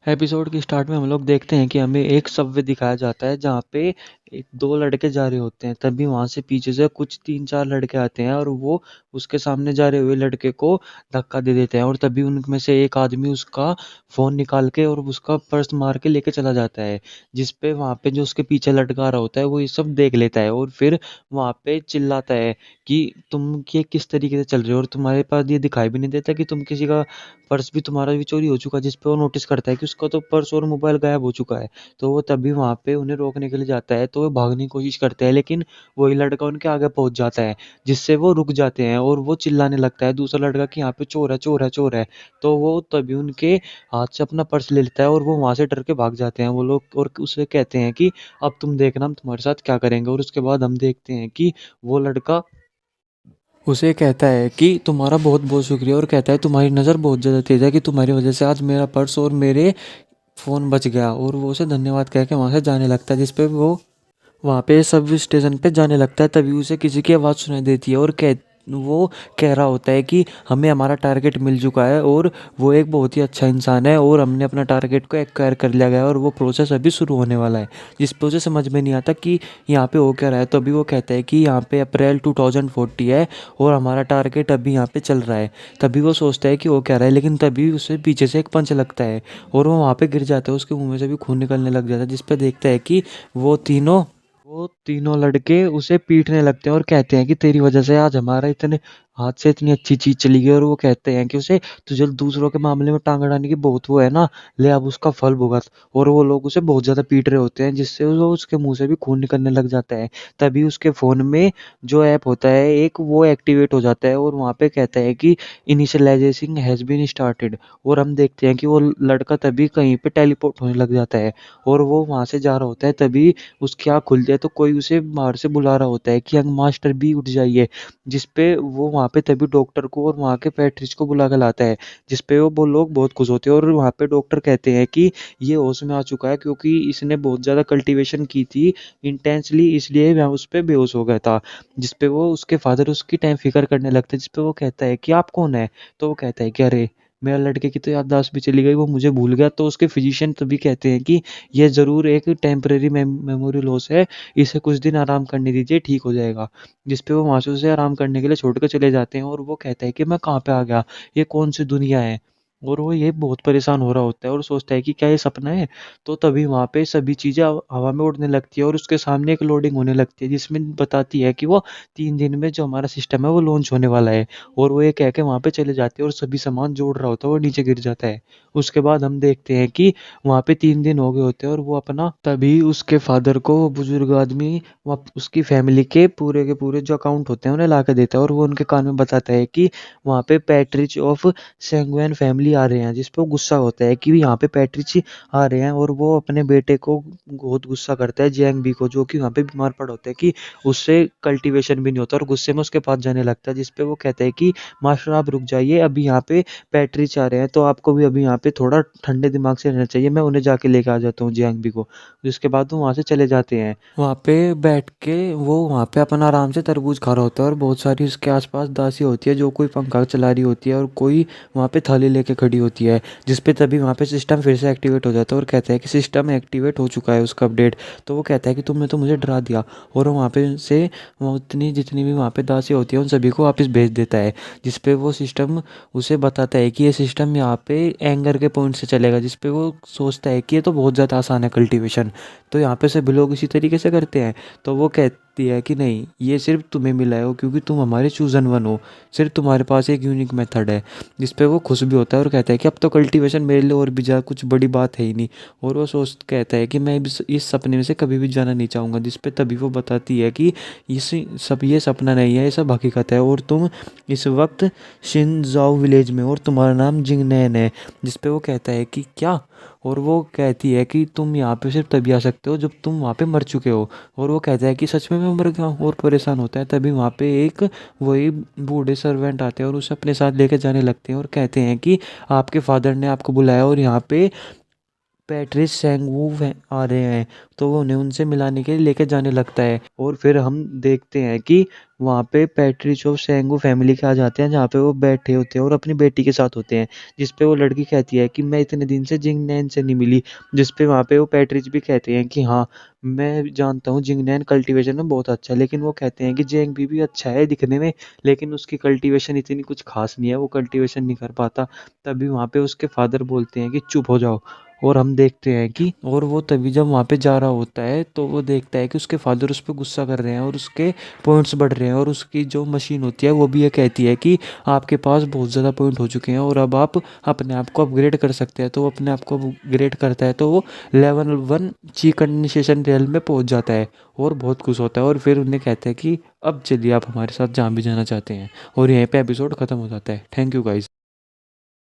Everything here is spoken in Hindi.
एपिसोड की स्टार्ट में हम लोग देखते हैं कि हमें एक सबवे दिखाया जाता है जहाँ पे दो लड़के जा रहे होते हैं। तभी वहां से पीछे से कुछ तीन चार लड़के आते हैं और वो उसके सामने जा रहे हुए लड़के को धक्का दे देते हैं और तभी उनमें से एक आदमी उसका फोन निकाल के और उसका पर्स मार के लेके चला जाता है। जिस पे वहां पे जो उसके पीछे लटका रहा होता है वो ये सब देख लेता है और फिर वहां पे चिल्लाता है कि तुम ये किस तरीके से चल रहे हो और तुम्हारे पास ये दिखाई भी नहीं देता कि तुम किसी का पर्स भी तुम्हारा भी चोरी हो चुका है। जिस पे वो नोटिस करता है कि उसका तो पर्स और मोबाइल गायब हो चुका है। तो वो तभी वहां पे उन्हें रोकने के लिए जाता है तो वो भागने की कोशिश करते हैं लेकिन वही लड़का उनके आगे पहुंच जाता है जिससे वो रुक जाते हैं और वो चिल्लाने लगता है दूसरा लड़का कि यहाँ पे चोर है चोर है चोर है। तो वो तभी उनके हाथ से अपना पर्स ले लेता है और वो वहां से डर के भाग जाते हैं वो लोग और उसे कहते हैं कि अब तुम देखना हम तुम्हारे साथ क्या करेंगे। और उसके बाद हम देखते हैं कि वो लड़का उसे कहता है कि तुम्हारा बहुत बहुत शुक्रिया और कहता है तुम्हारी नज़र बहुत ज़्यादा तेज़ है कि तुम्हारी वजह से आज मेरा पर्स और मेरे फ़ोन बच गया। और वो उसे धन्यवाद कह के वहाँ से जाने लगता है जिस पे वो वहाँ पे सब स्टेशन पे जाने लगता है। तभी उसे किसी की आवाज़ सुनाई देती है और वो कह रहा होता है कि हमें हमारा टारगेट मिल चुका है और वो एक बहुत ही अच्छा इंसान है और हमने अपना टारगेट को एक्वायर कर लिया गया है और वो प्रोसेस अभी शुरू होने वाला है। जिस पे उसे समझ में नहीं आता कि यहाँ पे हो क्या रहा है। तो अभी वो कहता है कि यहाँ पे अप्रैल 2040 है और हमारा टारगेट अभी यहाँ पे चल रहा है। तभी वो सोचता है कि वो क्या रहा है लेकिन तभी उसे पीछे से एक पंच लगता है और वो वहाँ पे गिर जाता है। उसके मुंह में से भी खून निकलने लग जाता है जिस पे देखता है कि वो तीनों लड़के उसे पीटने लगते हैं और कहते हैं कि तेरी वजह से आज हमारा इतने हाथ से इतनी अच्छी चीज चली गई। और वो कहते हैं कि उसे तुझे दूसरों के मामले में टांग अड़ाने की बहुत वो है ना, ले अब उसका फल भुगत। और वो लोग उसे बहुत ज्यादा पीट रहे होते हैं जिससे वो उसके मुंह से भी खून निकलने लग जाता है। तभी उसके फोन में जो ऐप होता है एक वो एक्टिवेट हो जाता है और वहाँ पे कहता है कि इनिशियलाइजेशन हैज बीन स्टार्टेड। और हम देखते हैं कि वो लड़का तभी कहीं पे टेलीपोर्ट होने लग जाता है और वो वहां से जा रहा होता है। तभी उसकी आँख खुलती है तो कोई उसे बाहर से बुला रहा होता है कि यंग मास्टर भी उठ जाइए। जिस पे वो वहाँ पे तभी डॉक्टर को और वहाँ के पैट्रिच को बुला के लाता है जिस पे वो लोग बहुत खुश होते हैं। और वहाँ पे डॉक्टर कहते हैं कि ये होश में आ चुका है क्योंकि इसने बहुत ज़्यादा कल्टीवेशन की थी इंटेंसली, इसलिए मैं उस पे बेहोश हो गया था। जिस पे वो उसके फादर उसकी टाइम फिकर करने लगते हैं जिस पे वो कहता है कि आप कौन है। तो वो कहता है कि अरे मेरा लड़के की तो याददाश्त भी चली गई, वो मुझे भूल गया। तो उसके फिजिशियन तभी कहते हैं कि ये ज़रूर एक टेम्परेरी मेमोरी लॉस है, इसे कुछ दिन आराम करने दीजिए, ठीक हो जाएगा। जिस पे वो वहाँ से उसे आराम करने के लिए छोड़ के चले जाते हैं और वो कहता है कि मैं कहाँ पे आ गया, ये कौन सी दुनिया है। और वो ये बहुत परेशान हो रहा होता है और सोचता है कि क्या ये सपना है। तो तभी वहाँ पे सभी चीज़ें हवा में उड़ने लगती है और उसके सामने एक लोडिंग होने लगती है जिसमें बताती है कि वो 3 दिन में जो हमारा सिस्टम है वो लॉन्च होने वाला है। और वो ये कह के वहाँ पे चले जाते हैं और सभी सामान जोड़ रहा होता है और नीचे गिर जाता है। उसके बाद हम देखते हैं कि वहाँ पे 3 दिन हो गए होते हैं और वो अपना तभी उसके फादर को वो बुजुर्ग आदमी उसकी फैमिली के पूरे जो अकाउंट होते हैं उन्हें ला के देता है और वो उनके कान में बताता है कि वहाँ पे पैट्रिच ऑफ सेंगुइन फैमिली आ रहे हैं। जिस पे वो गुस्सा होता है कि यहाँ पे पैट्रिच आ रहे हैं और वो अपने बेटे को बहुत गुस्सा करता है जैंग बी को, जो कि वहाँ पे बीमार पड़ा होता है कि उससे कल्टीवेशन भी नहीं होता। और गुस्से में उसके पास जाने लगता है जिस पे वो कहता है कि मास्टर आप रुक जाइए, अभी यहाँ पे पैट्रिच आ रहे हैं तो आपको भी अभी यहाँ पे थोड़ा ठंडे दिमाग से रहना चाहिए, मैं उन्हें जाके लेके आ जाता हूँ जियांग बी को। जिसके बाद वो वहाँ से चले जाते हैं। वहाँ पे बैठ के वो वहाँ पे अपना आराम से तरबूज खा रहा होता है और बहुत सारी उसके आसपास दासी होती है जो कोई पंखा चला रही होती है और कोई वहाँ पे थाली लेके खड़ी होती है। जिस पे तभी वहाँ पे सिस्टम फिर से एक्टिवेट हो जाता है और कहता है कि सिस्टम एक्टिवेट हो चुका है उसका अपडेट। तो वो कहता है कि तुमने तो मुझे डरा दिया और वहाँ पे से वो उतनी जितनी भी वहाँ पे दासी होती है उन सभी को वापस भेज देता है। जिस पे वो सिस्टम उसे बताता है कि ये सिस्टम यहाँ पे एंगर के पॉइंट से चलेगा। जिस पे वो सोचता है कि ये तो बहुत ज़्यादा आसान है कल्टीवेशन, तो यहाँ पे सभी लोग इसी तरीके से करते हैं। तो वो कहती है कि नहीं, ये सिर्फ तुम्हें मिला है वो क्योंकि तुम हमारे चूजन वन हो, सिर्फ तुम्हारे पास एक यूनिक मेथड है। जिस पे वो खुश भी होता है और कहता है कि अब तो कल्टीवेशन मेरे लिए और भी ज़्यादा कुछ बड़ी बात है ही नहीं। और वो सोच कहता है कि मैं इस सपने में से कभी भी जाना नहीं चाहूँगा। जिस पे तभी वो बताती है कि ये सपना नहीं है, ये सब हकीकत है और तुम इस वक्त शिनजाओ विलेज में हो और तुम्हारा नाम जिंगनैन है। जिस पे वो कहता है कि क्या, और वो कहती है कि तुम यहाँ पे सिर्फ तभी आ सकते हो जब तुम वहाँ पे मर चुके हो। और वो कहता है कि सच में मैं मर गया हूँ और परेशान होता है। तभी वहाँ पे एक वही बूढ़े सर्वेंट आते हैं और उसे अपने साथ लेकर जाने लगते हैं और कहते हैं कि आपके फादर ने आपको बुलाया और यहाँ पे पैट्रिस सेंगवू आ रहे हैं। तो वो उन्हें उनसे मिलाने के लिए लेके जाने लगता है और फिर हम देखते हैं कि वहाँ पे पैट्रिस और सेंगू फैमिली के आ जाते हैं, जहाँ पे वो बैठे होते हैं और अपनी बेटी के साथ होते हैं। जिस पे वो लड़की कहती है कि मैं इतने दिन से जिंगनैन से नहीं मिली। जिस पे वहाँ पे वो पैट्रिस भी कहते हैं कि हाँ, मैं जानता हूँ जिंगनैन कल्टीवेशन में बहुत अच्छा है, लेकिन वो कहते हैं कि जेंग भी अच्छा है दिखने में, लेकिन उसकी कल्टीवेशन इतनी कुछ खास नहीं है, वो कल्टीवेशन नहीं कर पाता। तभी वहाँ पे उसके फादर बोलते हैं कि चुप हो जाओ। और हम देखते हैं कि और वो तभी जब वहाँ पे जा रहा होता है तो वो देखता है कि उसके फादर उस पर गुस्सा कर रहे हैं और उसके पॉइंट्स बढ़ रहे हैं, और उसकी जो मशीन होती है वो भी ये कहती है कि आपके पास बहुत ज़्यादा पॉइंट हो चुके हैं और अब आप अपने आप को अपग्रेड कर सकते हैं। तो वो अपने आप को अपग्रेड करता है, तो वो लेवल 1 ची कंडेंसेशन रेल में पहुँच जाता है और बहुत खुश होता है। और फिर उन्हें कहते हैं कि अब चलिए आप हमारे साथ जहाँ भी जाना चाहते हैं। और यहीं पे एपिसोड ख़त्म हो जाता है। Thank you guys.